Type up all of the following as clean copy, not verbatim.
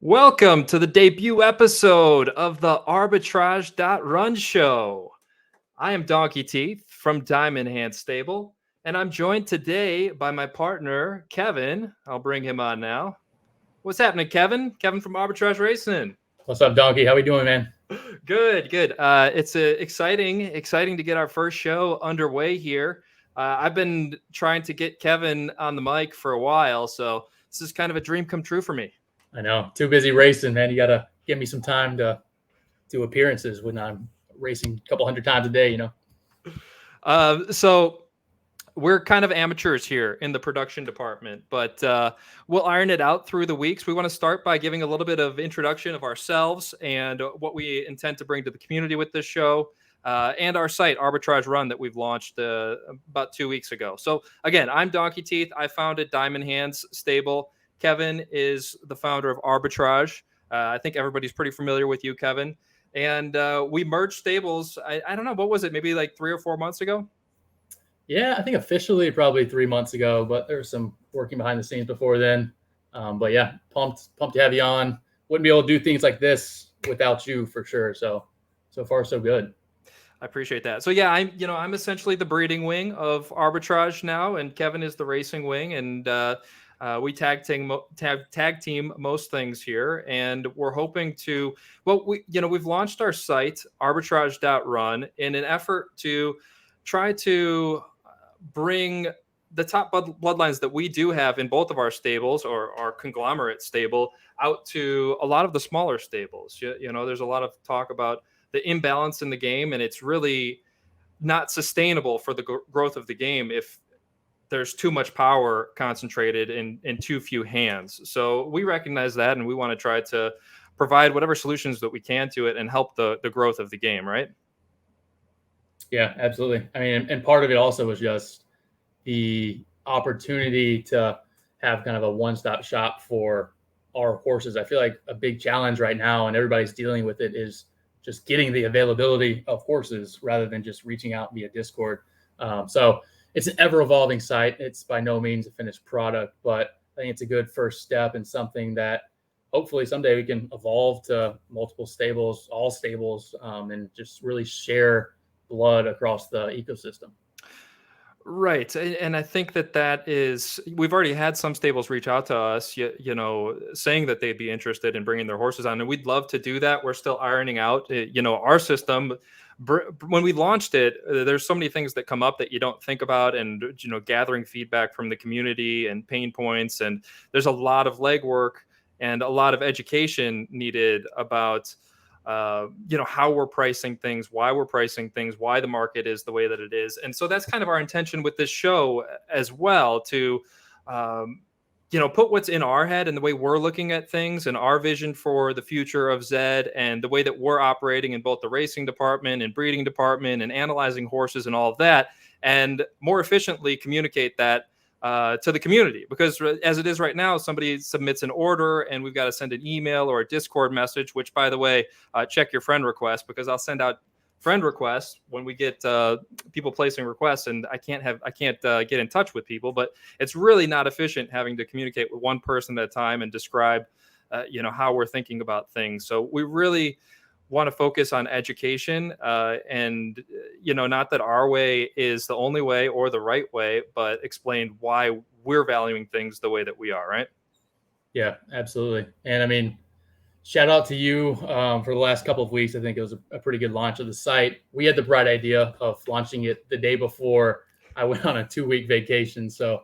Welcome to the debut episode of the Arbitrage.Run show. I am Donkey Teeth from Diamond Hand Stable, and I'm joined today by my partner, Kevin. I'll bring him on now. What's happening, Kevin? Kevin from Arbitrage Racing. What's up, Donkey? How we doing, man? Good. It's exciting to get our first show underway here. I've been trying to get Kevin on the mic for a while, so this is kind of a dream come true for me. I know. Too busy racing, man. You got to give me some time to do appearances when I'm racing a couple hundred times a day, So we're kind of amateurs here in the production department, but we'll iron it out through the weeks. We want to start by giving a little bit of introduction of ourselves and what we intend to bring to the community with this show and our site, Arbitrage Run, that we've launched about 2 weeks ago. So again, I'm Donkey Teeth. I founded Diamond Hands Stable. Kevin is the founder of Arbitrage. I think everybody's pretty familiar with you, Kevin. And we merged stables. I don't know, what was it? Maybe like 3 or 4 months ago? Yeah, I think officially probably 3 months ago, but there was some working behind the scenes before then. But yeah, pumped to have you on. Wouldn't be able to do things like this without you for sure. So far so good. I appreciate that. So yeah, I'm essentially the breeding wing of Arbitrage now, and Kevin is the racing wing, and we tag team most things here, and we're hoping to. Well, we've launched our site Arbitrage.Run in an effort to try to bring the top bloodlines that we do have in both of our stables or our conglomerate stable out to a lot of the smaller stables. There's a lot of talk about the imbalance in the game, and it's really not sustainable for the growth of the game if there's too much power concentrated in too few hands. So we recognize that, and we want to try to provide whatever solutions that we can to it and help the growth of the game, right? Yeah, absolutely. I mean, and part of it also was just the opportunity to have kind of a one-stop shop for our horses. I feel like a big challenge right now, and everybody's dealing with it, is just getting the availability of horses rather than just reaching out via Discord. So it's an ever-evolving site. It's by no means a finished product, but I think it's a good first step and something that hopefully someday we can evolve to multiple stables, all stables, and just really share blood across the ecosystem. Right. And I think that is, we've already had some stables reach out to us, saying that they'd be interested in bringing their horses on. And we'd love to do that. We're still ironing out, our system. When we launched it, there's so many things that come up that you don't think about, and, gathering feedback from the community and pain points. And there's a lot of legwork and a lot of education needed about how we're pricing things, why we're pricing things, why the market is the way that it is. And so that's kind of our intention with this show as well, to, put what's in our head and the way we're looking at things and our vision for the future of ZED and the way that we're operating in both the racing department and breeding department and analyzing horses and all of that, and more efficiently communicate that to the community. Because as it is right now, somebody submits an order and we've got to send an email or a Discord message, which, by the way, check your friend request, because I'll send out friend requests when we get people placing requests, and I can't get in touch with people. But it's really not efficient having to communicate with one person at a time and describe how we're thinking about things. So we really want to focus on education, and not that our way is the only way or the right way, but explain why we're valuing things the way that we are, right? Yeah, absolutely. And I mean, shout out to you for the last couple of weeks. I think it was a pretty good launch of the site. We had the bright idea of launching it the day before I went on a 2-week vacation. So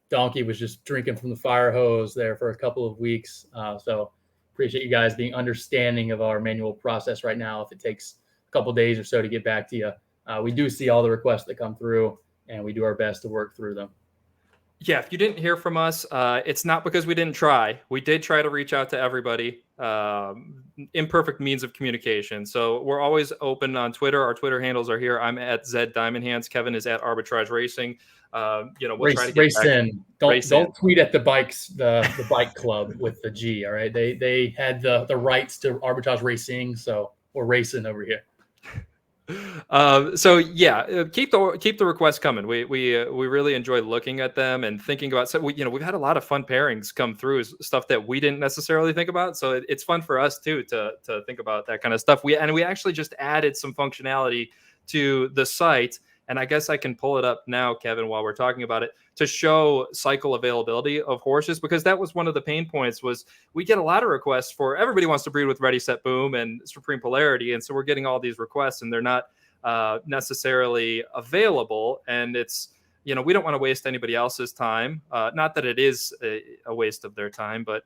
Donkey was just drinking from the fire hose there for a couple of weeks. So appreciate you guys being understanding of our manual process right now. If it takes a couple of days or so to get back to you, we do see all the requests that come through, and we do our best to work through them. Yeah, if you didn't hear from us, it's not because we didn't try. We did try to reach out to everybody. Imperfect means of communication. So we're always open on Twitter. Our Twitter handles are here. I'm at ZED Diamond Hands. Kevin is at Arbitrage Racing. We'll try to get race in. Don't tweet at the bikes, the bike club with the G. All right, they had the rights to Arbitrage Racing, so we're racing over here. So yeah, keep the requests coming. We really enjoy looking at them and thinking about. So we've had a lot of fun pairings come through, stuff that we didn't necessarily think about. So it's fun for us too to think about that kind of stuff. We actually just added some functionality to the site, and I guess I can pull it up now, Kevin, while we're talking about it, to show cycle availability of horses, because that was one of the pain points. Was we get a lot of requests for, everybody wants to breed with Ready Set Boom and Supreme Polarity, and so we're getting all these requests and they're not necessarily available, and it's, we don't want to waste anybody else's time, not that it is a waste of their time, but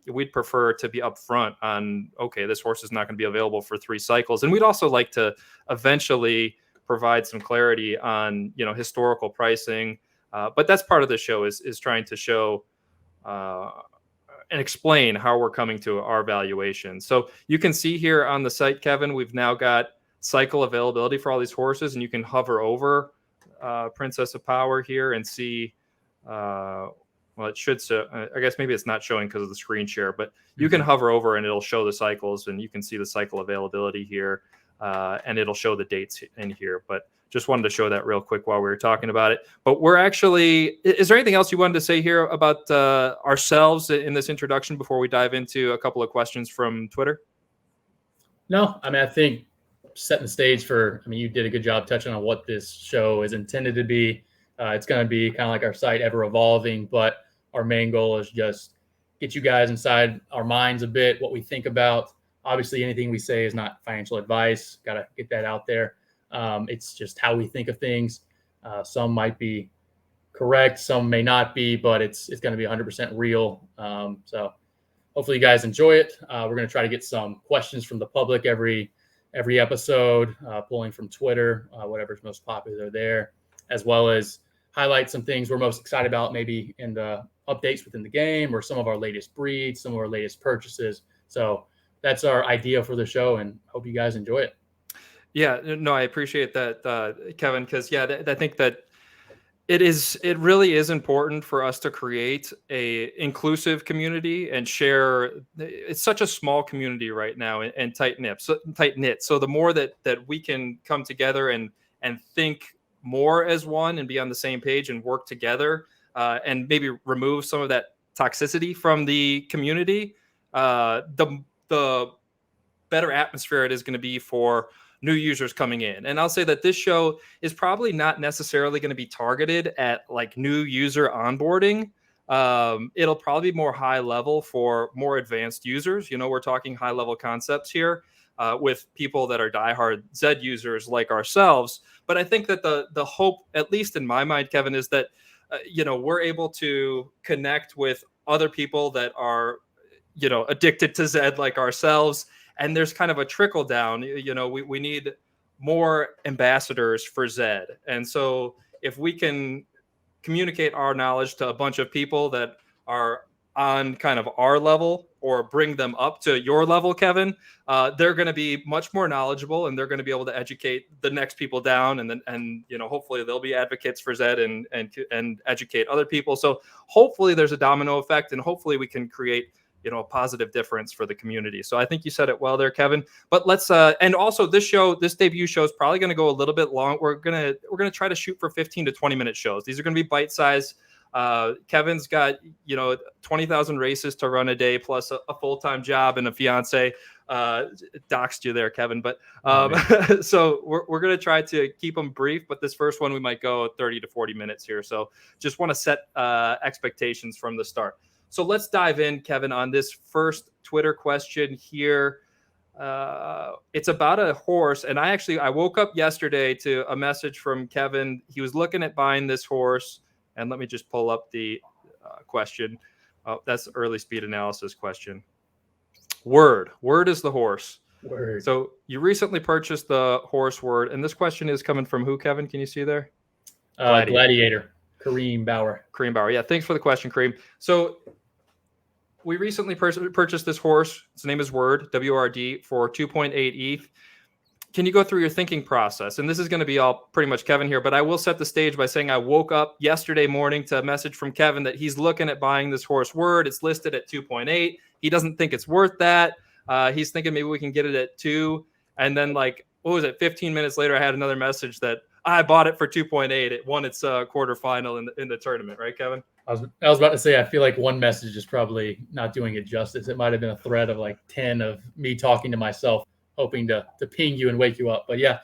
we'd prefer to be upfront on, okay, this horse is not going to be available for 3 cycles, and we'd also like to eventually provide some clarity on historical pricing, but that's part of the show, is trying to show and explain how we're coming to our valuation. So you can see here on the site, Kevin, we've now got cycle availability for all these horses, and you can hover over Princess of Power here and see, well, it should, so I guess maybe it's not showing because of the screen share, but you can hover over and it'll show the cycles, and you can see the cycle availability here, and it'll show the dates in here. But just wanted to show that real quick while we were talking about it. But we're actually, is there anything else you wanted to say here about ourselves in this introduction before we dive into a couple of questions from Twitter? No, I mean, I think setting the stage for, you did a good job touching on what this show is intended to be. It's going to be kind of like our site, ever evolving, but our main goal is just get you guys inside our minds a bit, what we think about. Obviously, anything we say is not financial advice. Got to get that out there. It's just how we think of things. Some might be correct, some may not be, but it's going to be 100% real. So hopefully you guys enjoy it. We're going to try to get some questions from the public every episode, pulling from Twitter, whatever's most popular there, as well as highlight some things we're most excited about, maybe in the updates within the game, or some of our latest breeds, some of our latest purchases. So that's our idea for the show, and hope you guys enjoy it. Yeah, no, I appreciate that, Kevin, because I think that it really is important for us to create a inclusive community and share. It's such a small community right now, and tight knit. So the more that we can come together and think more as one and be on the same page and work together, and maybe remove some of that toxicity from the community, the better atmosphere it is going to be for new users coming in. And I'll say that this show is probably not necessarily going to be targeted at like new user onboarding. It'll probably be more high level for more advanced users. We're talking high level concepts here, with people that are diehard Zed users like ourselves. But I think that the hope, at least in my mind, Kevin, is that we're able to connect with other people that are addicted to Zed like ourselves, and there's kind of a trickle down. We need more ambassadors for Zed, and so if we can communicate our knowledge to a bunch of people that are on kind of our level, or bring them up to your level, Kevin, they're going to be much more knowledgeable, and they're going to be able to educate the next people down, and hopefully they'll be advocates for Zed and educate other people. So hopefully there's a domino effect, and hopefully we can create a positive difference for the community. So I think you said it well there, Kevin. But let's and also this debut show is probably going to go a little bit long. We're gonna try to shoot for 15 to 20-minute shows. These are going to be bite size. Kevin's got 20,000 races to run a day, plus a full-time job and a fiance. Doxed you there, Kevin. But so we're going to try to keep them brief. But this first one we might go 30 to 40 minutes here. So just want to set expectations from the start. So let's dive in, Kevin, on this first Twitter question here. It's about a horse, and I woke up yesterday to a message from Kevin. He was looking at buying this horse, and let me just pull up the question. Oh, that's early speed analysis question. Word is the horse. Word. So you recently purchased the horse Word, and this question is coming from who, Kevin? Can you see there? Gladiator. Kareem Bauer. Yeah, thanks for the question, Kareem. So we recently purchased this horse. Its name is Word, W-R-D, for 2.8 ETH. Can you go through your thinking process? And this is going to be all pretty much Kevin here, but I will set the stage by saying I woke up yesterday morning to a message from Kevin that he's looking at buying this horse Word. It's listed at 2.8. He doesn't think it's worth that. He's thinking maybe we can get it at 2. And then what was it? 15 minutes later, I had another message that I bought it for 2.8. It won its quarterfinal in the tournament, right, Kevin? I was about to say, I feel like one message is probably not doing it justice. It might have been a thread of like 10 of me talking to myself, hoping to ping you and wake you up. But yeah,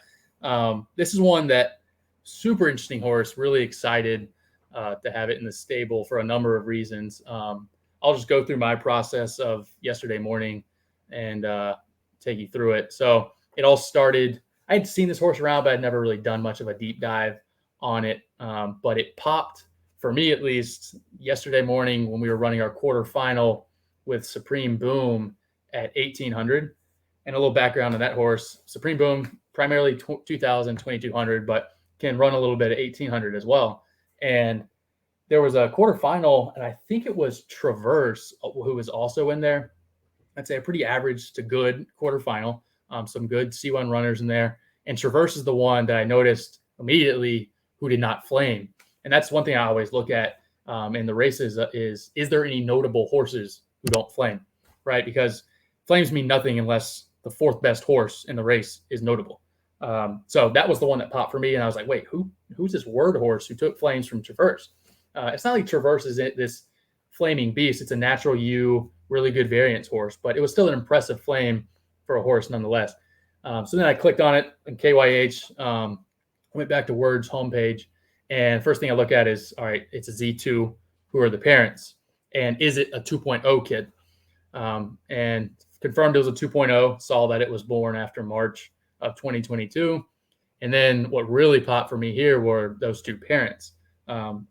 this is one that super interesting horse. Really excited to have it in the stable for a number of reasons. I'll just go through my process of yesterday morning and take you through it. So it all started, I had seen this horse around, but I'd never really done much of a deep dive on it. But it popped, for me at least, yesterday morning when we were running our quarterfinal with Supreme Boom at 1,800. And a little background on that horse. Supreme Boom, primarily 2,000, 2,200, but can run a little bit at 1,800 as well. And there was a quarterfinal, and I think it was Traverse who was also in there. I'd say a pretty average to good quarterfinal. Some good C1 runners in there. And Traverse is the one that I noticed immediately who did not flame. And that's one thing I always look at in the races is there any notable horses who don't flame, right? Because flames mean nothing unless the fourth best horse in the race is notable. So that was the one that popped for me. And I was like, wait, who's this word horse who took flames from Traverse? It's not like Traverse is this flaming beast. It's a natural U, really good variance horse, but it was still an impressive flame for a horse nonetheless. So then I clicked on it in KYH, went back to Word's homepage. And first thing I look at is, all right, it's a Z2. Who are the parents? And is it a 2.0 kid? And confirmed it was a 2.0, saw that it was born after March of 2022. And then what really popped for me here were those two parents.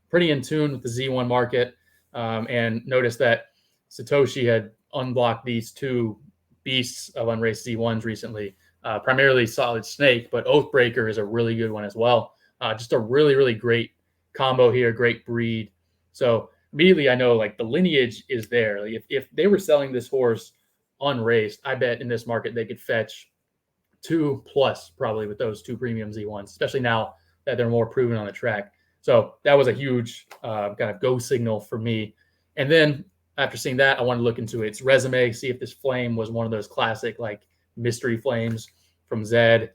Pretty in tune with the Z1 market, and noticed that Satoshi had unblocked these two beasts of unraised Z1s recently, primarily Solid Snake, but Oathbreaker is a really good one as well. Just a really, really great combo here, great breed. So immediately I know like the lineage is there. Like if they were selling this horse unraised, I bet in this market they could fetch 2+ probably with those two premium Z1s, especially now that they're more proven on the track. So that was a huge kind of go signal for me. And then after seeing that, I wanted to look into its resume, see if this flame was one of those classic like mystery flames from ZED.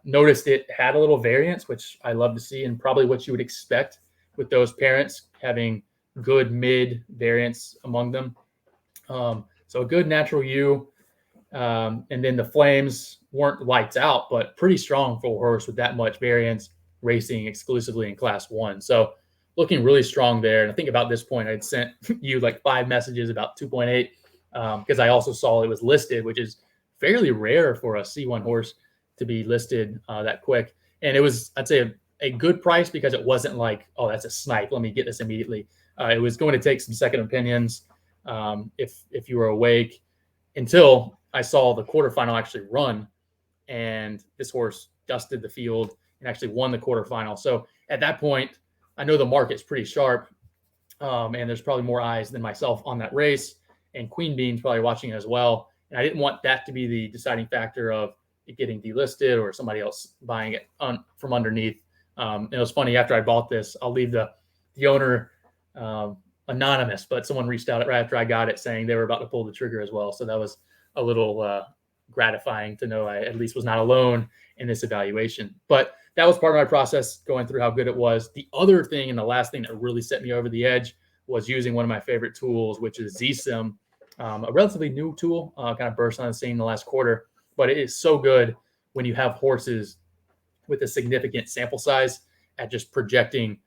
Noticed it had a little variance, which I love to see, and probably what you would expect with those parents having good mid variance among them. So a good natural U. And then the flames weren't lights out, but pretty strong for a horse with that much variance racing exclusively in class 1. So looking really strong there. And I think about this point, I'd sent you like 5 messages about 2.8 because I also saw it was listed, which is fairly rare for a C1 horse to be listed that quick. And it was, I'd say, a good price because it wasn't like, oh, that's a snipe, let me get this immediately. It was going to take some second opinions if you were awake, until I saw the quarterfinal actually run, and this horse dusted the field and actually won the quarterfinal. So at that point, I know the market's pretty sharp, and there's probably more eyes than myself on that race, and Queen Bean's probably watching it as well. And I didn't want that to be the deciding factor of it getting delisted or somebody else buying it from underneath. It was funny, after I bought this, I'll leave the owner anonymous, but someone reached out right after I got it saying they were about to pull the trigger as well. So that was a little gratifying to know I at least was not alone in this evaluation. But that was part of my process, going through how good it was. The other thing, and the last thing that really set me over the edge, was using one of my favorite tools, which is ZSim, a relatively new tool, kind of burst on the scene in the last quarter. But it is so good when you have horses with a significant sample size at just projecting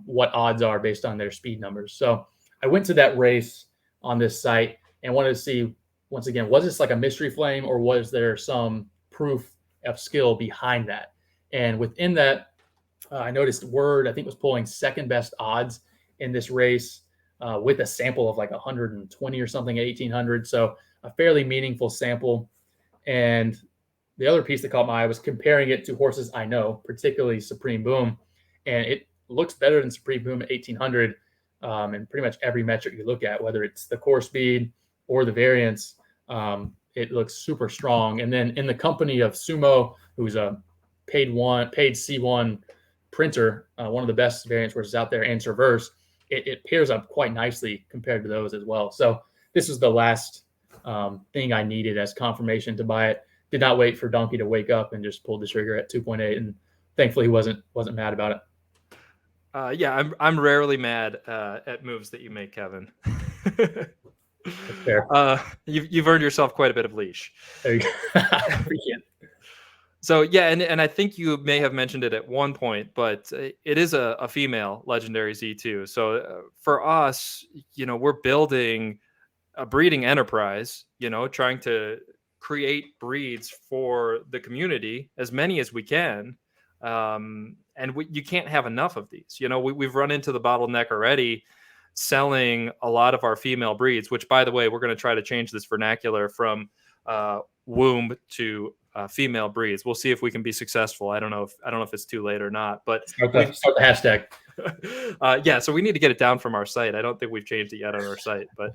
what odds are based on their speed numbers. So I went to that race on this site and wanted to see, once again, was this like a mystery flame, or was there some proof of skill behind that? And within that, I noticed Word, I think, was pulling second best odds in this race with a sample of like 120 or something at 1,800. So a fairly meaningful sample. And the other piece that caught my eye was comparing it to horses I know, particularly Supreme Boom. And it looks better than Supreme Boom at 1,800 in pretty much every metric you look at, whether it's the core speed or the variance. It looks super strong. And then in the company of Sumo, who's a paid C1 printer, one of the best variance horses out there, and Traverse, it pairs up quite nicely compared to those as well. So this is the last thing I needed as confirmation to buy it. did not wait for Donkey to wake up and just pulled the trigger at 2.8. And thankfully he wasn't mad about it. Yeah, I'm rarely mad at moves that you make, Kevin. That's fair. You've earned yourself quite a bit of leash. There you go. Appreciate it. So yeah, and I think you may have mentioned it at one point, but it is a female legendary Z2. So for us, we're building a breeding enterprise, trying to create breeds for the community, as many as we can. And you can't have enough of these. We've run into the bottleneck already selling a lot of our female breeds, which, by the way, we're going to try to change this vernacular from womb to female breeds. We'll see if we can be successful. I don't know if it's too late or not, but start the hashtag. Yeah, so we need to get it down from our site. I don't think we've changed it yet on our site, but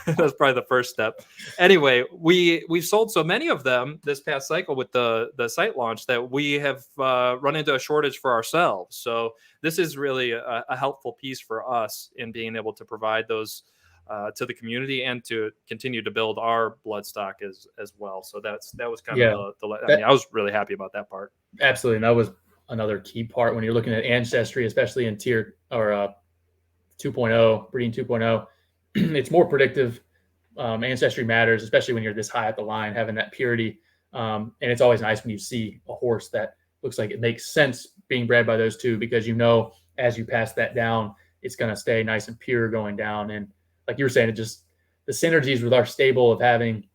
that's probably the first step. Anyway, we've sold so many of them this past cycle with the site launch that we have run into a shortage for ourselves. So this is really a helpful piece for us in being able to provide those to the community and to continue to build our blood stock as well. So that was kind of I was really happy about that part. Absolutely, and that was another key part when you're looking at ancestry, especially in tier or 2.0, breeding 2.0. It's more predictive. Ancestry matters, especially when you're this high at the line, having that purity. And it's always nice when you see a horse that looks like it makes sense being bred by those two, because as you pass that down, it's going to stay nice and pure going down. And like you were saying, it just the synergies with our stable of having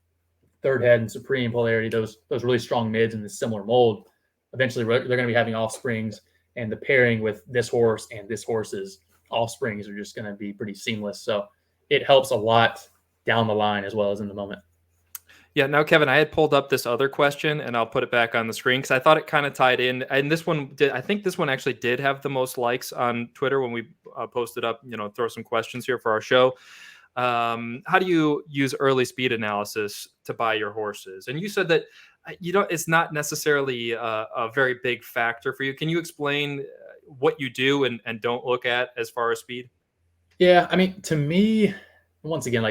third head and supreme polarity, those really strong mids in this similar mold. Eventually, they're going to be having offsprings, and the pairing with this horse and this horse's offsprings are just going to be pretty seamless. So it helps a lot down the line as well as in the moment. Yeah. Now, Kevin, I had pulled up this other question, and I'll put it back on the screen because I thought it kind of tied in. And this one did. I think this one actually did have the most likes on Twitter when we posted up. Throw some questions here for our show. How do you use early speed analysis to buy your horses? And you said that it's not necessarily a very big factor for you. Can you explain what you do and don't look at as far as speed? Yeah, I mean, to me, once again,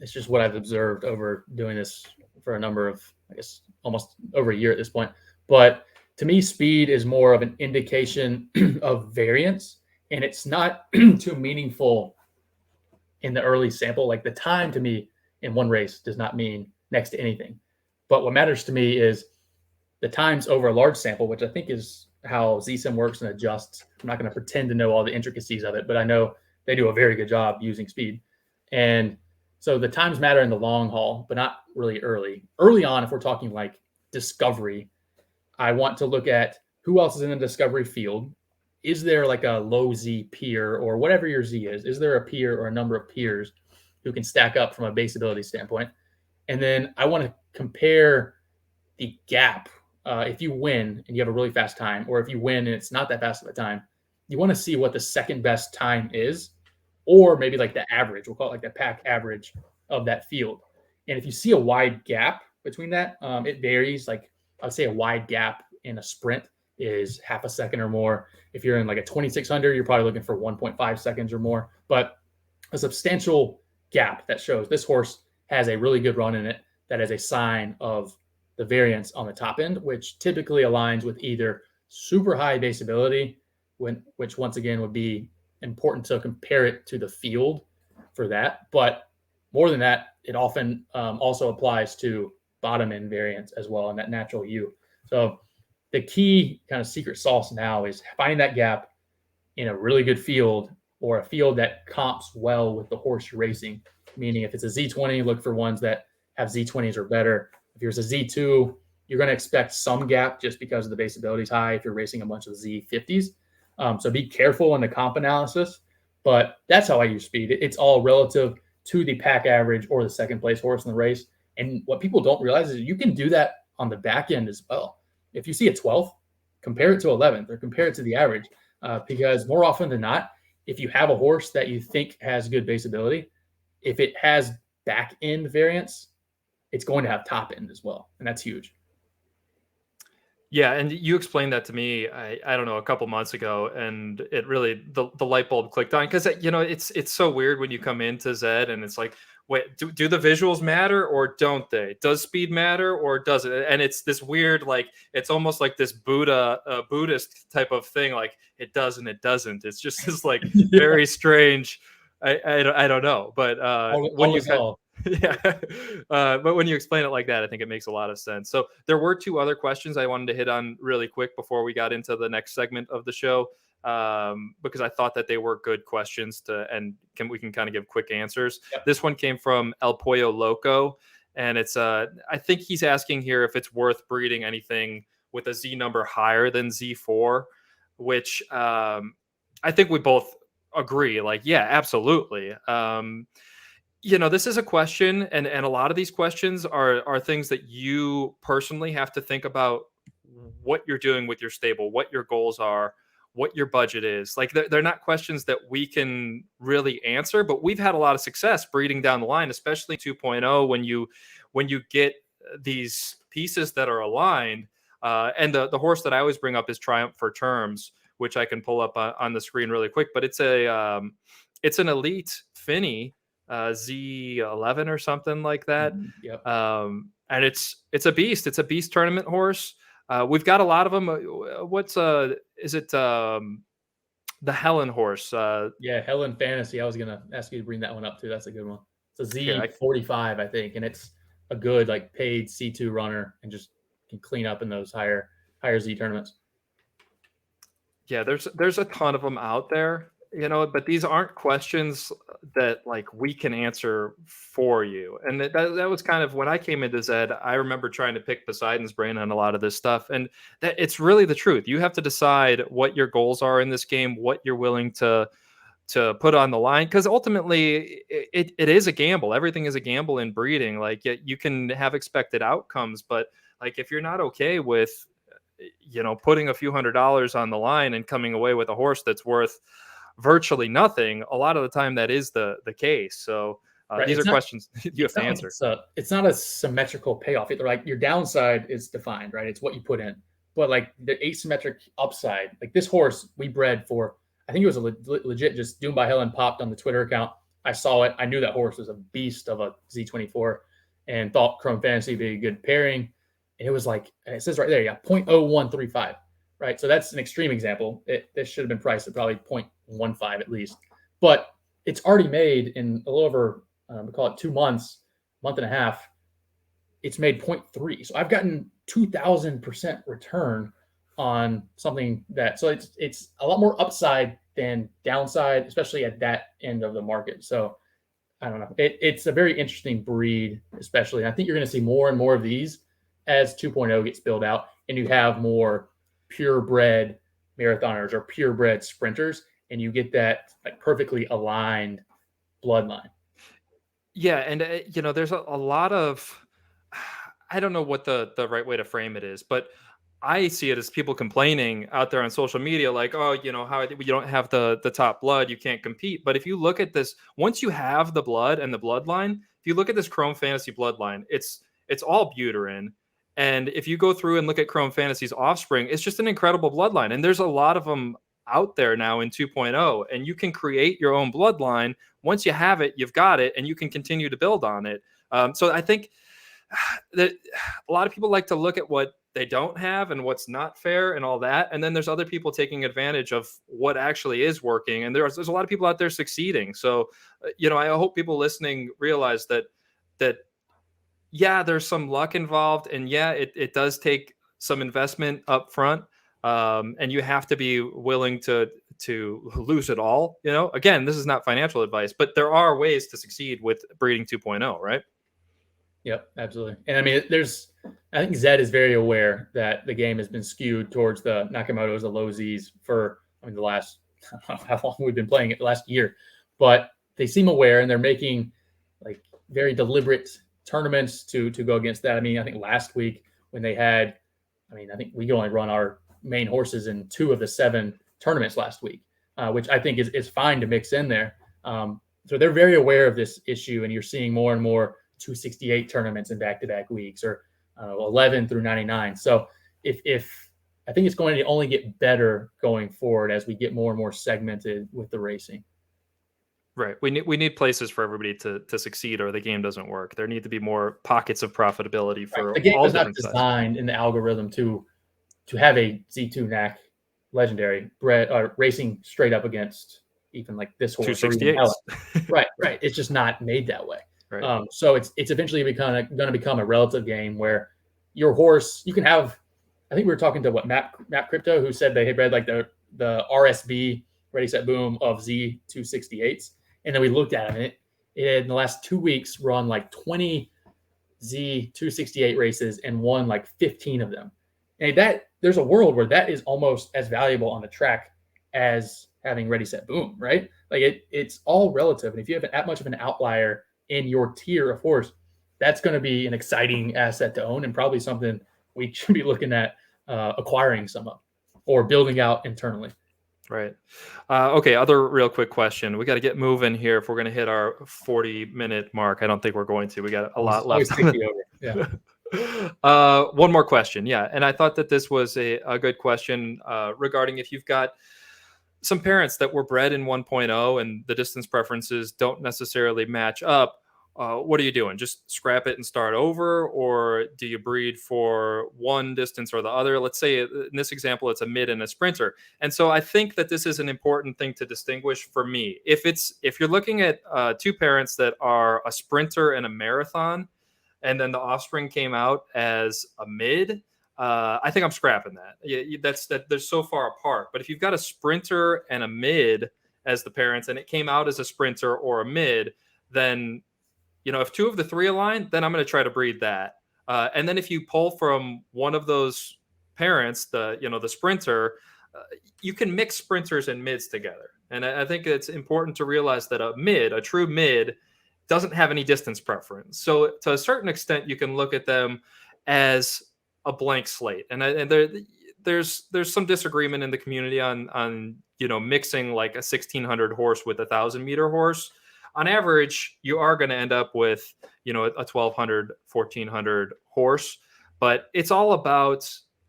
it's just what I've observed over doing this for a number of, I guess, almost over a year at this point. But to me, speed is more of an indication of variance, and it's not too meaningful in the early sample. Like the time to me in one race does not mean next to anything. But what matters to me is the times over a large sample, which I think is how ZSIM works and adjusts. I'm not going to pretend to know all the intricacies of it, but I know they do a very good job using speed. And so the times matter in the long haul, but not really early. Early on, if we're talking like discovery, I want to look at who else is in the discovery field. Is there like a low Z peer or whatever your Z is? Is there a peer or a number of peers who can stack up from a base ability standpoint? And then I want to compare the gap. If you win and you have a really fast time, or if you win and it's not that fast of a time, you want to see what the second best time is, or maybe like the average. We'll call it like the pack average of that field. And if you see a wide gap between that, it varies. Like I would say a wide gap in a sprint is half a second or more. If you're in like a 2600, you're probably looking for 1.5 seconds or more. But a substantial gap that shows this horse has a really good run in it, that is a sign of the variance on the top end, which typically aligns with either super high base ability, which once again would be important to compare it to the field for that. But more than that, it often also applies to bottom end variance as well, and that natural U. So the key kind of secret sauce now is finding that gap in a really good field, or a field that comps well with the horse you're racing. Meaning if it's a Z20, look for ones that have Z20s or better. If yours is a Z2, you're going to expect some gap just because of the base ability is high if you're racing a bunch of Z50s. So be careful in the comp analysis, but that's how I use speed. It's all relative to the pack average or the second place horse in the race. And what people don't realize is you can do that on the back end as well. If you see a 12th, compare it to 11th or compare it to the average, because more often than not, if you have a horse that you think has good base ability, if it has back end variance, it's going to have top end as well. And that's huge. Yeah, and you explained that to me, I don't know, a couple months ago, and it really the light bulb clicked on, because it's so weird when you come into Zed and it's like, wait, do the visuals matter or don't they? Does speed matter or does it? And it's this weird, like, it's almost like this Buddhist type of thing. Like, it does and it doesn't. It's just this like Yeah. very strange. I don't know, but when All you is all. yeah, but when you explain it like that, I think it makes a lot of sense. So there were two other questions I wanted to hit on really quick before we got into the next segment of the show, because I thought that they were good questions and we can kind of give quick answers. Yep. This one came from El Pollo Loco, and it's I think he's asking here if it's worth breeding anything with a Z number higher than Z4, which I think we both agree. Like, yeah, absolutely. This is a question, and a lot of these questions are things that you personally have to think about what you're doing with your stable, what your goals are, what your budget is. Like, they're not questions that we can really answer, but we've had a lot of success breeding down the line, especially 2.0, when you get these pieces that are aligned. And the horse that I always bring up is Triumph for Terms, which I can pull up on the screen really quick. But it's an elite Finny, Z11 or something like that. Yep. And it's a beast. It's a beast tournament horse. We've got a lot of them. Is it the Helen horse? Yeah, Helen Fantasy. I was gonna ask you to bring that one up too. That's a good one. It's a Here, Z45, I think, and it's a good like paid C2 runner and just can clean up in those higher Z tournaments. Yeah, there's a ton of them out there, but these aren't questions that like we can answer for you. And that was kind of when I came into Zed. I remember trying to pick Poseidon's brain on a lot of this stuff, and that it's really the truth. You have to decide what your goals are in this game, what you're willing to put on the line, because ultimately it is a gamble. Everything is a gamble in breeding. Like, you can have expected outcomes, but like if you're not okay with putting a few $100s on the line and coming away with a horse that's worth virtually nothing, a lot of the time that is the case. So Right. these are questions you have to answer. It's not a symmetrical payoff. Like your downside is defined, right? It's what you put in. But like the asymmetric upside, like this horse we bred for, I think it was a legit just Doom by Helen popped on the Twitter account. I saw it. I knew that horse was a beast of a Z24 and thought Chrome Fantasy would be a good pairing. And it was like, it says right there, yeah, 0.0135, right? So that's an extreme example. This should have been priced at probably 0.15 at least. But it's already made in a little over, we call it 2 months, month and a half. It's made 0.3. So I've gotten 2,000% return on something so it's a lot more upside than downside, especially at that end of the market. So I don't know. It's a very interesting breed, especially. And I think you're going to see more and more of these as 2.0 gets built out and you have more purebred marathoners or purebred sprinters, and you get that like perfectly aligned bloodline. Yeah, and there's a lot of, I don't know what the right way to frame it is, but I see it as people complaining out there on social media, like, oh, how you don't have the top blood, you can't compete. But if you look at this, once you have the blood and the bloodline, if you look at this Chrome Fantasy bloodline, it's all Buterin. And if you go through and look at Chrome Fantasy's offspring, it's just an incredible bloodline. And there's a lot of them out there now in 2.0, and you can create your own bloodline. Once you have it, you've got it, and you can continue to build on it. So I think that a lot of people like to look at what they don't have and what's not fair and all that. And then there's other people taking advantage of what actually is working. And there's a lot of people out there succeeding. So, I hope people listening realize that, yeah, there's some luck involved, and yeah, it does take some investment up front. And you have to be willing to lose it all. Again, this is not financial advice, but there are ways to succeed with breeding 2.0, right? Yep, absolutely. And I mean, I think Zed is very aware that the game has been skewed towards the Nakamoto's, the low Z's for, the last, I don't know how long we've been playing it, the last year, but they seem aware and they're making like very deliberate tournaments to go against that. I mean, I think last week when they had, I think we could only run our main horses in 2 of the 7 tournaments last week, which I think is fine to mix in there. So they're very aware of this issue, and you're seeing more and more 268 tournaments in back-to-back weeks, or 11 through 99. So if I think it's going to only get better going forward as we get more and more segmented with the racing. Right. We need places for everybody to succeed, or the game doesn't work. There need to be more pockets of profitability Right. for The game all was not different sizes. designed in the algorithm to have a Z2 knack legendary bred racing straight up against even like this horse or even Helen. 268s. Right, right. It's just not made that way. Right. So it's eventually going to become a relative game where your horse you can have. I think we were talking to Map Crypto who said they had read like the RSB Ready Set Boom of Z268s, and then we looked at it. And it had in the last 2 weeks run like 20 Z268 races and won like 15 of them. And that there's a world where that is almost as valuable on the track as having Ready Set Boom, right? Like it's all relative. And if you have that much of an outlier in your tier of horse, that's going to be an exciting asset to own and probably something we should be looking at acquiring some of or building out internally. Right. Okay. Other real quick question. We got to get moving here if we're going to hit our 40-minute mark. I don't think we're going to. We got a lot Always left. take the over. Yeah. One more question. Yeah. And I thought that this was a good question regarding if you've got some parents that were bred in 1.0 and the distance preferences don't necessarily match up. What are you doing? Just scrap it and start over, or do you breed for one distance or the other? Let's say in this example, it's a mid and a sprinter. And so I think that this is an important thing to distinguish for me. If you're looking at two parents that are a sprinter and a marathon, and then the offspring came out as a mid, I think I'm scrapping that. That they're so far apart. But if you've got a sprinter and a mid as the parents, and it came out as a sprinter or a mid, then if two of the three align, then I'm going to try to breed that. And then if you pull from one of those parents, the sprinter, you can mix sprinters and mids together. And I think it's important to realize that a true mid, doesn't have any distance preference. So to a certain extent, you can look at them as a blank slate. And there's some disagreement in the community on mixing like a 1600 horse with a 1,000-meter horse. On average, you are going to end up with, a 1,200, 1,400 horse, but it's all about,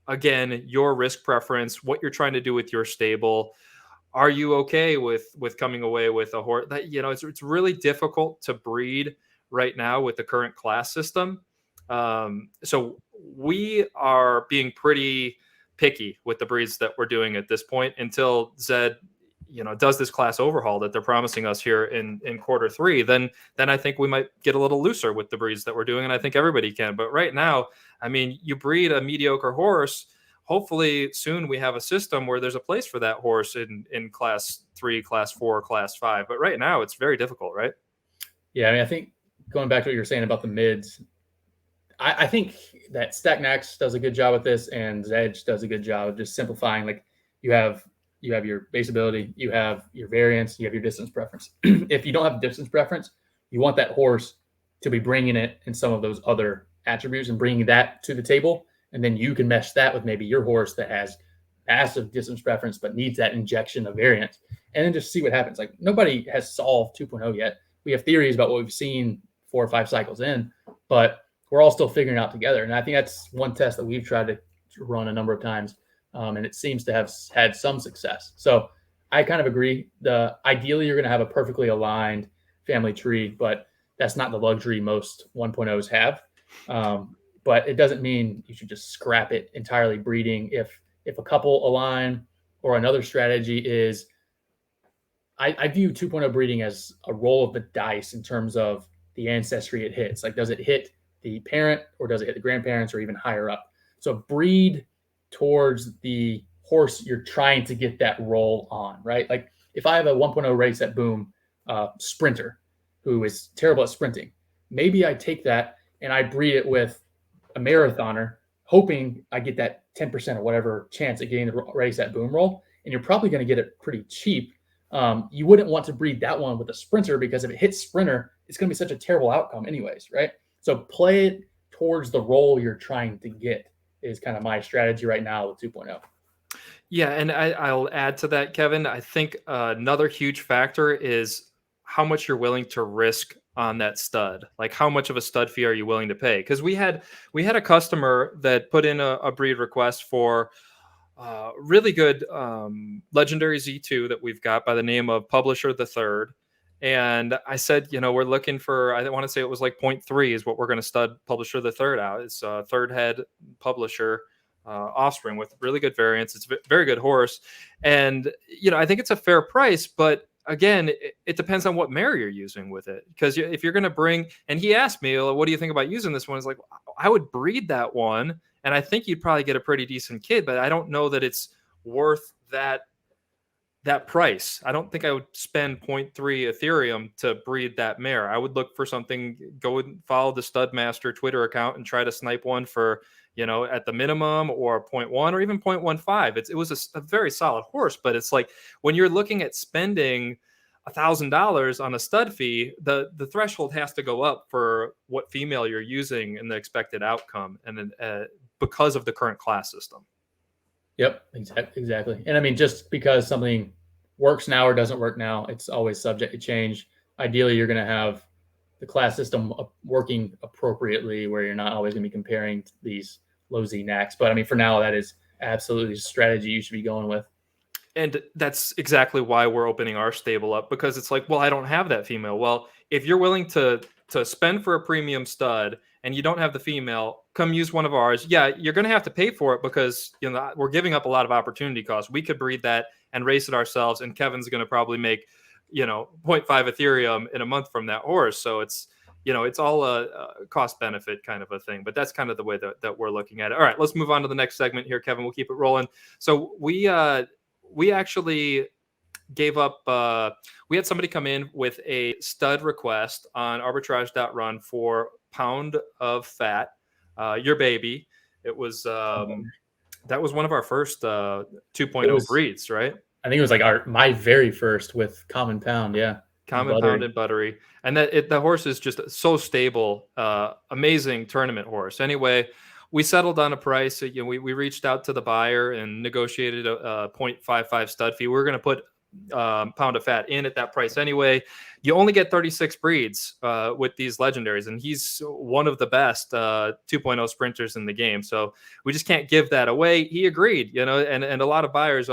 again, your risk preference, what you're trying to do with your stable. Are you okay with coming away with a horse that, it's really difficult to breed right now with the current class system. So we are being pretty picky with the breeds that we're doing at this point until Zed does this class overhaul that they're promising us here in Q3, then I think we might get a little looser with the breeds that we're doing, and I think everybody can. But right now, I mean, you breed a mediocre horse. Hopefully soon we have a system where there's a place for that horse in class 3, class 4, class 5. But right now it's very difficult, right? Yeah, I mean, I think going back to what you were saying about the mids, I think that StackNax does a good job with this, and Zedge does a good job of just simplifying. Like you have your base ability, you have your variance, you have your distance preference. If you don't have distance preference, you want that horse to be bringing it in some of those other attributes and bringing that to the table. And then you can mesh that with maybe your horse that has massive distance preference but needs that injection of variance, and then just see what happens. Like nobody has solved 2.0 yet. We have theories about what we've seen 4 or 5 cycles in, but we're all still figuring it out together. And I think that's one test that we've tried to run a number of times, and it seems to have had some success. So I kind of agree. Ideally, you're going to have a perfectly aligned family tree, but that's not the luxury most 1.0s have. But it doesn't mean you should just scrap it entirely breeding. If a couple align, or another strategy is, I view 2.0 breeding as a roll of the dice in terms of the ancestry it hits. Like, does it hit the parent, or does it hit the grandparents, or even higher up? So breed towards the horse you're trying to get that roll on, right? Like if I have a 1.0 Ready Set Boom sprinter who is terrible at sprinting, maybe I take that and I breed it with a marathoner, hoping I get that 10% or whatever chance at getting the Ready Set Boom roll. And you're probably going to get it pretty cheap. You wouldn't want to breed that one with a sprinter, because if it hits sprinter, it's going to be such a terrible outcome anyways, right? So play it towards the role you're trying to get is kind of my strategy right now with 2.0. Yeah, and I'll add to that, Kevin. I think another huge factor is how much you're willing to risk on that stud. Like, how much of a stud fee are you willing to pay? Because we had a customer that put in a breed request for really good legendary Z2 that we've got by the name of Publisher the Third. And I said, we're looking for, I want to say it was like point 0.3 is what we're going to stud publisher the third out. It's a third head publisher offspring with really good variants. It's a very good horse. And, I think it's a fair price, but again, it depends on what mare you're using with it. Because if you're going to bring, and he asked me, what do you think about using this one? It's like, I would breed that one. And I think you'd probably get a pretty decent kid, but I don't know that it's worth that price. I don't think I would spend 0.3 Ethereum to breed that mare. I would look for something, go and follow the Studmaster Twitter account and try to snipe one for, at the minimum, or 0.1 or even 0.15. It was a very solid horse, but it's like when you're looking at spending $1,000 on a stud fee, the threshold has to go up for what female you're using and the expected outcome, and then because of the current class system. Yep, exactly. And I mean, just because something works now or doesn't work now, it's always subject to change. Ideally, you're going to have the class system working appropriately, where you're not always going to be comparing these low Z NACs. But I mean, for now, that is absolutely a strategy you should be going with. And that's exactly why we're opening our stable up, because it's like, well, I don't have that female. Well, if you're willing to spend for a premium stud and you don't have the female, come use one of ours. Yeah, you're going to have to pay for it, because we're giving up a lot of opportunity costs. We could breed that and race it ourselves, and Kevin's going to probably make 0.5 Ethereum in a month from that horse. So it's it's all a cost benefit kind of a thing. But that's kind of the way that we're looking at it. All right, let's move on to the next segment here, Kevin. We'll keep it rolling. So we actually gave up. We had somebody come in with a stud request on Arbitrage.Run for pound of fat. Your baby. It was that was one of our first 2.0 breeds, right? I think it was like my very first with common pound. Yeah. Common pound and buttery. And the horse is just so stable. Amazing tournament horse. Anyway, we settled on a price. We reached out to the buyer and negotiated a 0.55 stud fee. We were going to put pound of fat in at that price anyway. You only get 36 breeds with these legendaries, and he's one of the best 2.0 sprinters in the game. So we just can't give that away. He agreed, and a lot of buyers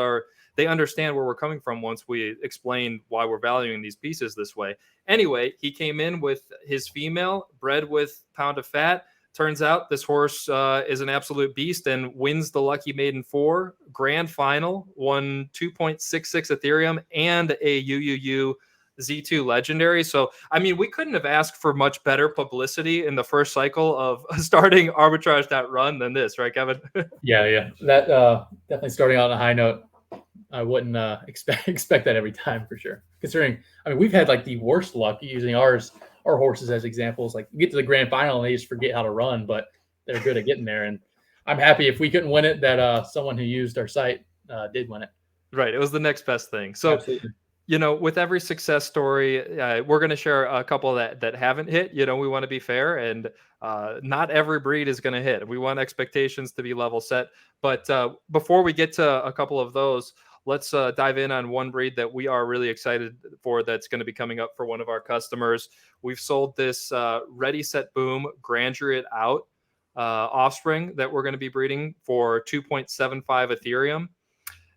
they understand where we're coming from once we explain why we're valuing these pieces this way. Anyway, he came in with his female bred with pound of fat. Turns out this horse is an absolute beast and wins the Lucky Maiden 4 grand final, won 2.66 Ethereum and a UUU Z2 legendary. So, I mean, we couldn't have asked for much better publicity in the first cycle of starting Arbitrage.Run than this, right, Kevin? Yeah. That definitely starting on a high note. I wouldn't expect that every time, for sure. Considering, I mean, we've had like the worst luck using our horses as examples. Like, you get to the grand final and they just forget how to run, but they're good at getting there. And I'm happy if we couldn't win it, that someone who used our site did win it. Right. It was the next best thing. So, absolutely. With every success story, we're going to share a couple that haven't hit. We want to be fair, and not every breed is going to hit. We want expectations to be level set. But before we get to a couple of those, let's dive in on one breed that we are really excited for that's going to be coming up for one of our customers. We've sold this Ready, Set, Boom Grandeur It Out offspring that we're going to be breeding for 2.75 Ethereum.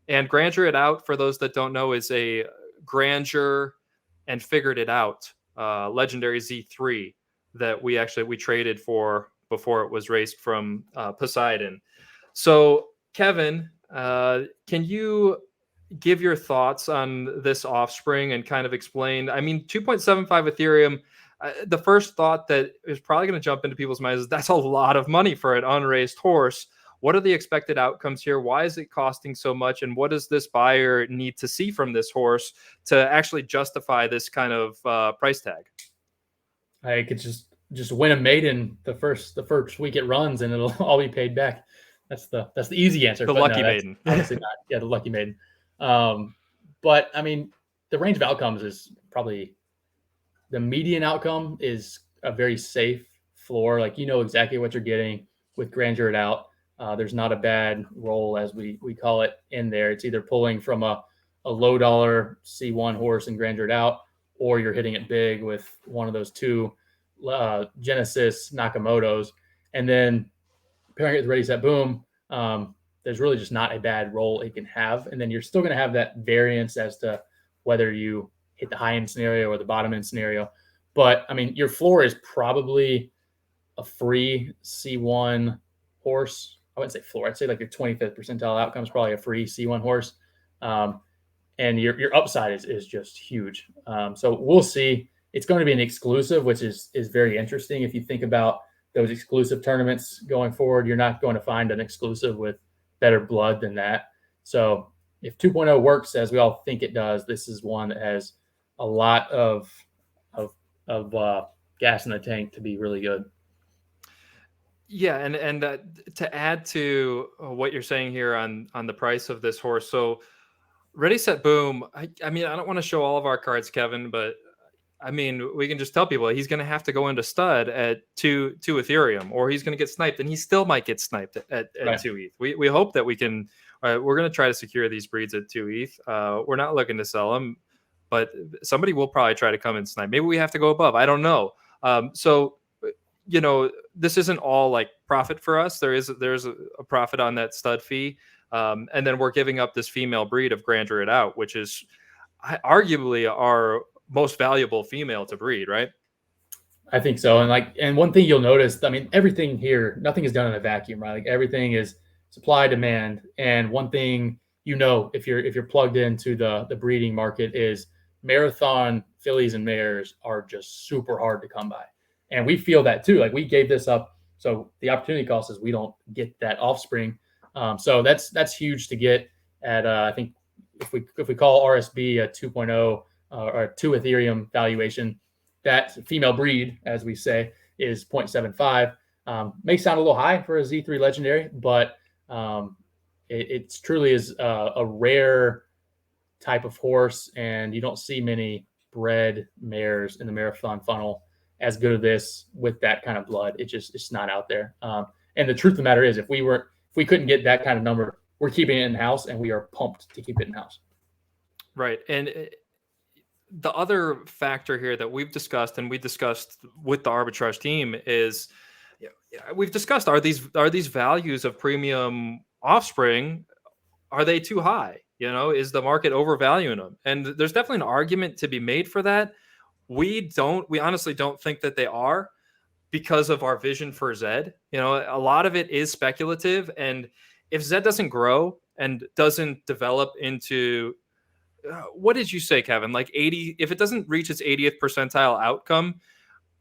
And Grandeur It Out, for those that don't know, is a Grandeur and Figured It Out legendary Z3 that we traded for before it was raced from Poseidon. So, Kevin, can you give your thoughts on this offspring and kind of explain? I mean, 2.75 Ethereum, the first thought that is probably going to jump into people's minds is that's a lot of money for an unraised horse. What are the expected outcomes here? Why is it costing so much? And what does this buyer need to see from this horse to actually justify this kind of price tag? I could just win a maiden the first week it runs, and it'll all be paid back. That's the easy answer. The lucky maiden. Obviously not. Yeah, the lucky maiden. But I mean, the range of outcomes is probably the median outcome is a very safe floor. Like, exactly what you're getting with Grandeur It Out. There's not a bad roll, as we call it, in there. It's either pulling from a low dollar C1 horse and Grandeur It Out, or you're hitting it big with one of those two Genesis Nakamoto's. And then pairing it with Ready, Set, Boom, there's really just not a bad roll it can have. And then you're still going to have that variance as to whether you hit the high end scenario or the bottom end scenario. But I mean, your floor is probably a free C1 horse. I wouldn't say floor. I'd say like your 25th percentile outcome is probably a free C1 horse. And your upside is just huge. So we'll see. It's going to be an exclusive, which is very interesting. If you think about those exclusive tournaments going forward, you're not going to find an exclusive with better blood than that. So if 2.0 works as we all think it does, this is one that has a lot of gas in the tank to be really good. Yeah, and to add to what you're saying here on the price of this horse, so Ready Set Boom. I mean, I don't want to show all of our cards, Kevin, but I mean, we can just tell people he's going to have to go into stud at two Ethereum, or he's going to get sniped, and he still might get sniped at Right. 2 ETH. We hope that we can. We're going to try to secure these breeds at 2 ETH. We're not looking to sell them, but somebody will probably try to come and snipe. Maybe we have to go above. I don't know. So this isn't all like profit for us. There's a profit on that stud fee, and then we're giving up this female breed of Grandeur It Out, which is arguably our most valuable female to breed, right? I think so. And one thing you'll notice, I mean, everything here, nothing is done in a vacuum, right? Like everything is supply demand. And one thing if you're plugged into the breeding market is marathon fillies and mares are just super hard to come by. And we feel that too. Like we gave this up. So the opportunity cost is we don't get that offspring. So that's huge to get at I think if we call RSB a 2.0 or a 2 Ethereum valuation, that female breed, as we say, is 0.75. May sound a little high for a Z3 legendary, but it truly is a rare type of horse, and you don't see many bred mares in the marathon funnel as good as this with that kind of blood. It's not out there. And the truth of the matter is, if we couldn't get that kind of number, we're keeping it in house, and we are pumped to keep it in house. Right. And the other factor here that we've discussed, and we discussed with the arbitrage team, is we've discussed, are these values of premium offspring, are they too high? Is the market overvaluing them? And there's definitely an argument to be made for that. We honestly don't think that they are, because of our vision for Zed. A lot of it is speculative, and if Zed doesn't grow and doesn't develop into what did you say, Kevin? Like 80, if it doesn't reach its 80th percentile outcome,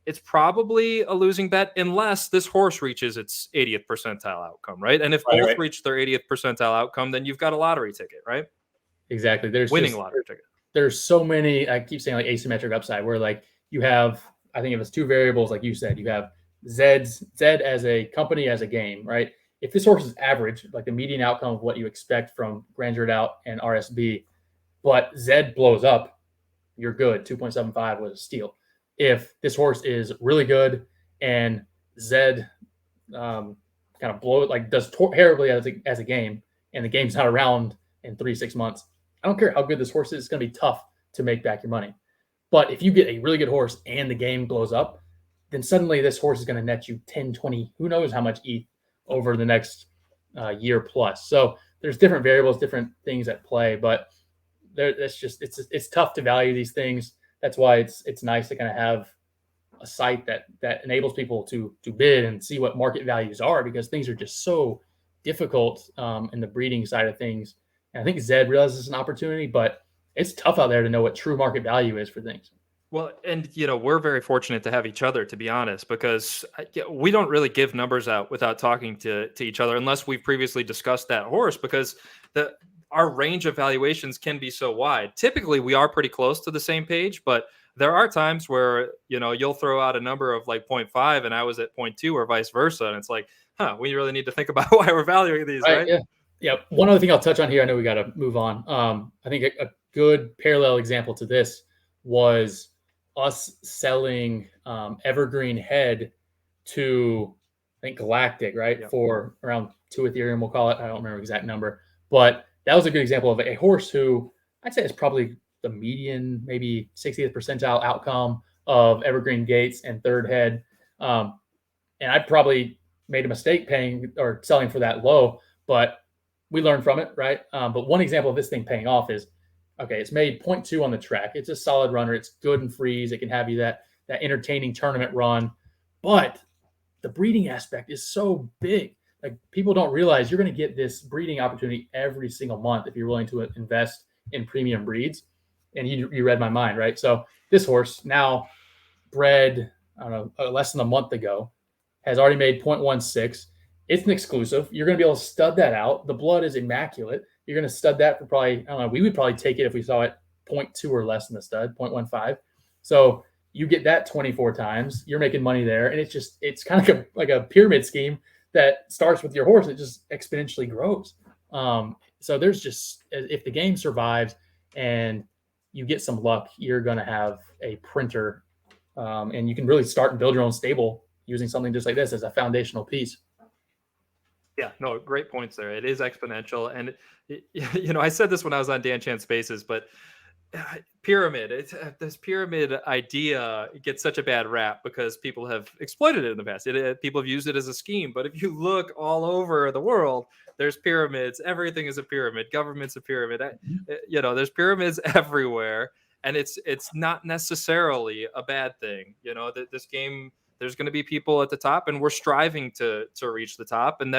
it's probably a losing bet, unless this horse reaches its 80th percentile outcome, right? And if both reach their 80th percentile outcome, then you've got a lottery ticket, right? Exactly. There's winning lottery ticket. There's so many, I keep saying like asymmetric upside, where like you have, I think if it's two variables, like you said, you have Zed as a company, as a game, right? If this horse is average, like the median outcome of what you expect from Grandeur It Out and RSB, but Zed blows up, you're good. 2.75 was a steal. If this horse is really good and Zed kind of does terribly as a game, and the game's not around in 3-6 months, I don't care how good this horse is, it's going to be tough to make back your money. But if you get a really good horse and the game blows up, then suddenly this horse is going to net you 10, 20, who knows how much ETH over the next year plus. So there's different variables, different things at play, but it's tough to value these things. That's why it's nice to kind of have a site that enables people to bid and see what market values are, because things are just so difficult in the breeding side of things. And I think Zed realizes it's an opportunity, but it's tough out there to know what true market value is for things. Well, and we're very fortunate to have each other, to be honest, because we don't really give numbers out without talking to each other, unless we've previously discussed that horse, because our range of valuations can be so wide. Typically, we are pretty close to the same page, but there are times where you'll throw out a number of like 0.5 and I was at 0.2, or vice versa, and it's like, we really need to think about why we're valuing these, right? Yeah. One other thing I'll touch on here, I know we got to move on. I think a good parallel example to this was us selling Evergreen Head to, I think, Galactic, right? Yep. For around 2 Ethereum, we'll call it. I don't remember the exact number, but that was a good example of a horse who I'd say is probably the median, maybe 60th percentile outcome of Evergreen Gates and third head. And I probably made a mistake paying or selling for that low, but we learned from it, right? But one example of this thing paying off is Okay, it's made 0.2 on the track. It's a solid runner. It's good and freeze. It can have you that entertaining tournament run, but the breeding aspect is so big. Like people don't realize you're going to get this breeding opportunity every single month if you're willing to invest in premium breeds. And you read my mind, right? So this horse now bred, I don't know, less than a month ago, has already made 0.16. It's an exclusive. You're going to be able to stud that out. The blood is immaculate. You're going to stud that for probably, I don't know, we would probably take it if we saw it 0.2 or less in the stud, 0.15. So you get that 24 times. You're making money there. And it's kind of like a pyramid scheme that starts with your horse. It just exponentially grows. So there's just, if the game survives and you get some luck, you're going to have a printer, and you can really start and build your own stable using something just like this as a foundational piece. Yeah, no, great points there. It is exponential. And, I said this when I was on Dan Chan Spaces, but pyramid, this pyramid idea gets such a bad rap because people have exploited it in the past. People have used it as a scheme. But if you look all over the world, there's pyramids. Everything is a pyramid. Government's a pyramid. There's pyramids everywhere. And it's not necessarily a bad thing. This game, there's going to be people at the top, and we're striving to reach the top. And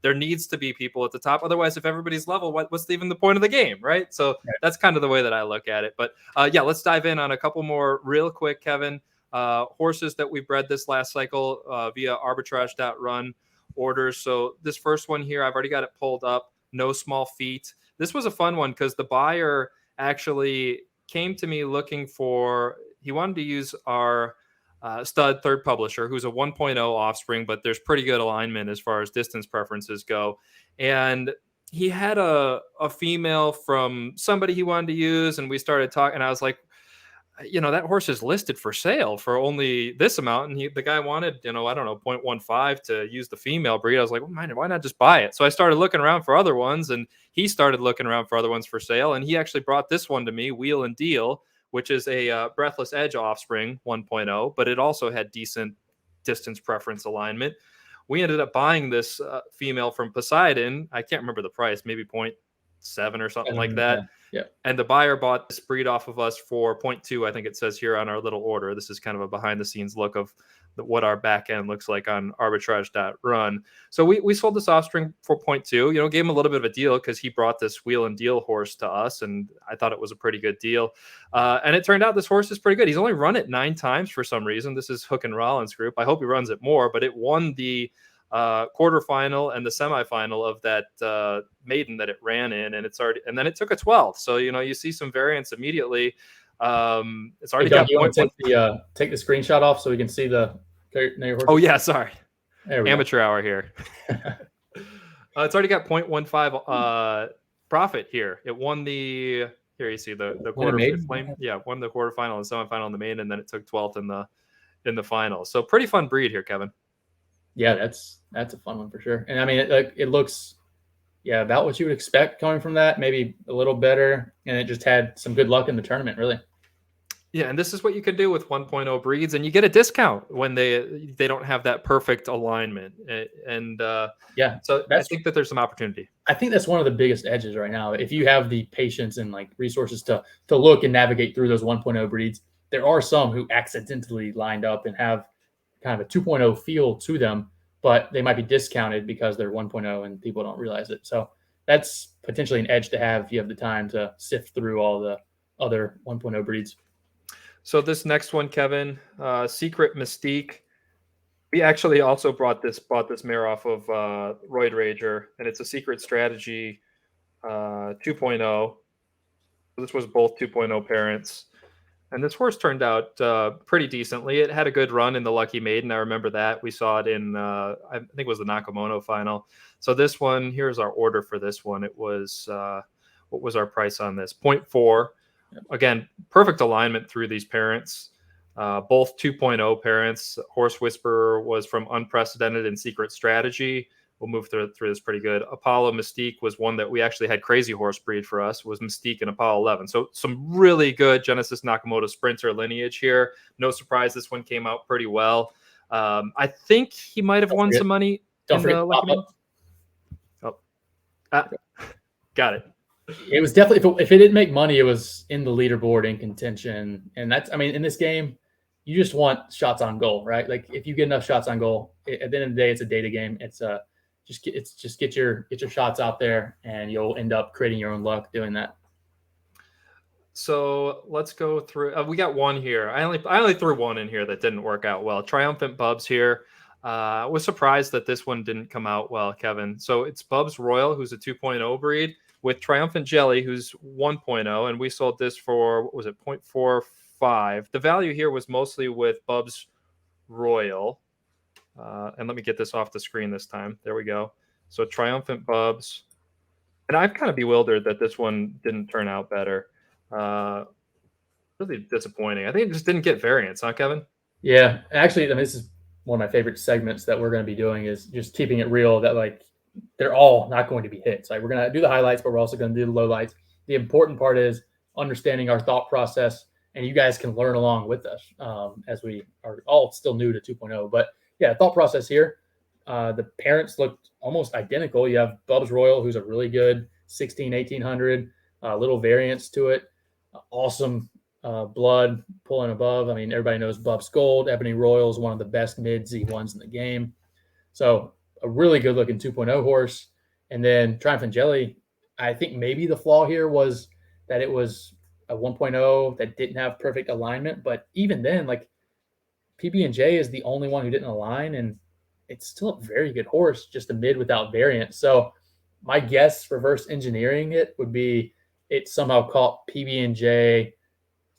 there needs to be people at the top. Otherwise, if everybody's level, what's even the point of the game, right? So that's kind of the way that I look at it. But let's dive in on a couple more real quick, Kevin. Horses that we bred this last cycle via Arbitrage.Run orders. So this first one here, I've already got it pulled up. No small feet. This was a fun one because the buyer actually came to me looking for, he wanted to use our stud third publisher, who's a 1.0 offspring, but there's pretty good alignment as far as distance preferences go. And he had a female from somebody he wanted to use, and we started talking, and I was like, that horse is listed for sale for only this amount. And the guy wanted, 0.15 to use the female breed. I was like, well, why not just buy it? So I started looking around for other ones, and he started looking around for other ones for sale. And he actually brought this one to me, Wheel and Deal, which is a Breathless Edge offspring 1.0, but it also had decent distance preference alignment. We ended up buying this female from Poseidon. I can't remember the price, maybe 0.7 or something like that. Yeah. And the buyer bought this breed off of us for 0.2, I think it says here on our little order. This is kind of a behind the scenes look of what our back end looks like on Arbitrage.Run. So we sold this offspring for 0.2, gave him a little bit of a deal because he brought this Wheel and Deal horse to us, and I thought it was a pretty good deal. And it turned out this horse is pretty good. He's only run it 9 times for some reason. This is Hook and Rollins group. I hope he runs it more, but it won the quarterfinal and the semifinal of that maiden that it ran in, and then it took a 12th. So you see some variance immediately. It's already got you want to take the screenshot off so we can see the. Oh yeah, sorry. Amateur hour here. It's already got 0.15 profit here. It won the. Here you see the quarter flame. Yeah, won the quarterfinal and semifinal in the main, and then it took 12th in the final. So pretty fun breed here, Kevin. Yeah, that's a fun one for sure. And I mean, it looks, about what you would expect coming from that, maybe a little better. And it just had some good luck in the tournament, really. Yeah, and this is what you can do with 1.0 breeds, and you get a discount when they don't have that perfect alignment. And so I think that there's some opportunity. I think that's one of the biggest edges right now. If you have the patience and resources to look and navigate through those 1.0 breeds, there are some who accidentally lined up and have kind of a 2.0 feel to them, but they might be discounted because they're 1.0 and people don't realize it. So that's potentially an edge to have if you have the time to sift through all the other 1.0 breeds. So this next one, Kevin, Secret Mystique. We actually also bought this mare off of Roid Rager, and it's a Secret Strategy 2.0. So this was both 2.0 parents. And this horse turned out pretty decently. It had a good run in the Lucky Maiden. I remember that. We saw it in, I think it was the Nakamoto final. So this one, here's our order for this one. It was, what was our price on this? 0.4. Again, perfect alignment through these parents. Both 2.0 parents. Horse Whisperer was from Unprecedented and Secret Strategy. We'll move through this pretty good. Apollo Mystique was one that we actually had Crazy Horse breed for us, was Mystique and Apollo 11. So some really good Genesis Nakamoto Sprinter lineage here. No surprise, this one came out pretty well. I think he might have won some money. Don't forget the pop-up. Oh, got it. It was definitely, if it didn't make money, it was in the leaderboard in contention. And that's, I mean, in this game, you just want shots on goal, right? Like if you get enough shots on goal, at the end of the day, it's a data game. Just get your shots out there, and you'll end up creating your own luck doing that. So let's go through. We got one here. I only threw one in here that didn't work out well. Triumphant Bubs here. I was surprised that this one didn't come out well, Kevin. So it's Bubs Royal, who's a 2.0 breed, with Triumphant Jelly, who's 1.0, and we sold this for, what was it, 0.45. The value here was mostly with Bubs Royal. And let me get this off the screen this time. There we go. So Triumphant Bubs. And I'm kind of bewildered that this one didn't turn out better. Really disappointing. I think it just didn't get variance, huh, Kevin? Yeah, actually, I mean, this is one of my favorite segments that we're going to be doing, is just keeping it real that like they're all not going to be hits. Like we're going to do the highlights, but we're also going to do the lowlights. The important part is understanding our thought process, and you guys can learn along with us as we are all still new to 2.0. But yeah, thought process here. The parents looked almost identical. You have Bubs Royal, who's a really good 16, 1800, little variance to it. Awesome blood pulling above. I mean, everybody knows Bubs Gold. Ebony Royal is one of the best mid Z1s in the game. So a really good looking 2.0 horse. And then Triumphant Jelly, I think maybe the flaw here was that it was a 1.0 that didn't have perfect alignment. But even then, like PB&J is the only one who didn't align, and it's still a very good horse, just a mid without variance. So my guess, reverse engineering it, would be it somehow caught PB&J,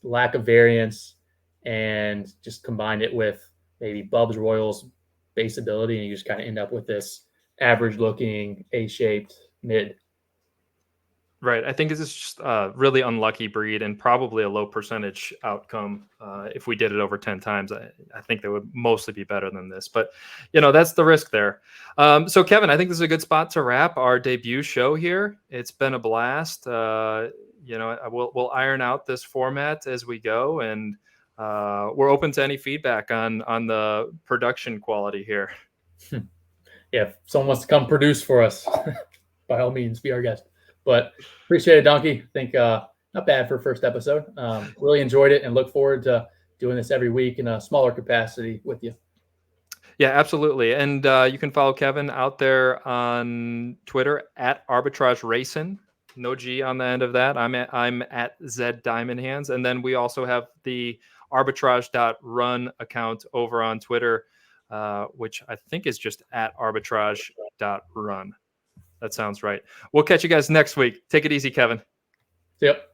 lack of variance, and just combined it with maybe Bubs Royal's base ability, and you just kind of end up with this average looking A-shaped mid. Right. I think this is just a really unlucky breed and probably a low percentage outcome. If we did it over 10 times, I think they would mostly be better than this. But, that's the risk there. So, Kevin, I think this is a good spot to wrap our debut show here. It's been a blast. We'll iron out this format as we go, and we're open to any feedback on the production quality here. Yeah, if someone wants to come produce for us, by all means, be our guest. But appreciate it, Donkey. I think not bad for first episode. Really enjoyed it and look forward to doing this every week in a smaller capacity with you. Yeah, absolutely. And you can follow Kevin out there on Twitter at Arbitrage.Run. No G on the end of that. I'm at ZED Diamond Hands. And then we also have the Arbitrage.Run account over on Twitter, which I think is just at Arbitrage.Run. That sounds right. We'll catch you guys next week. Take it easy, Kevin. Yep.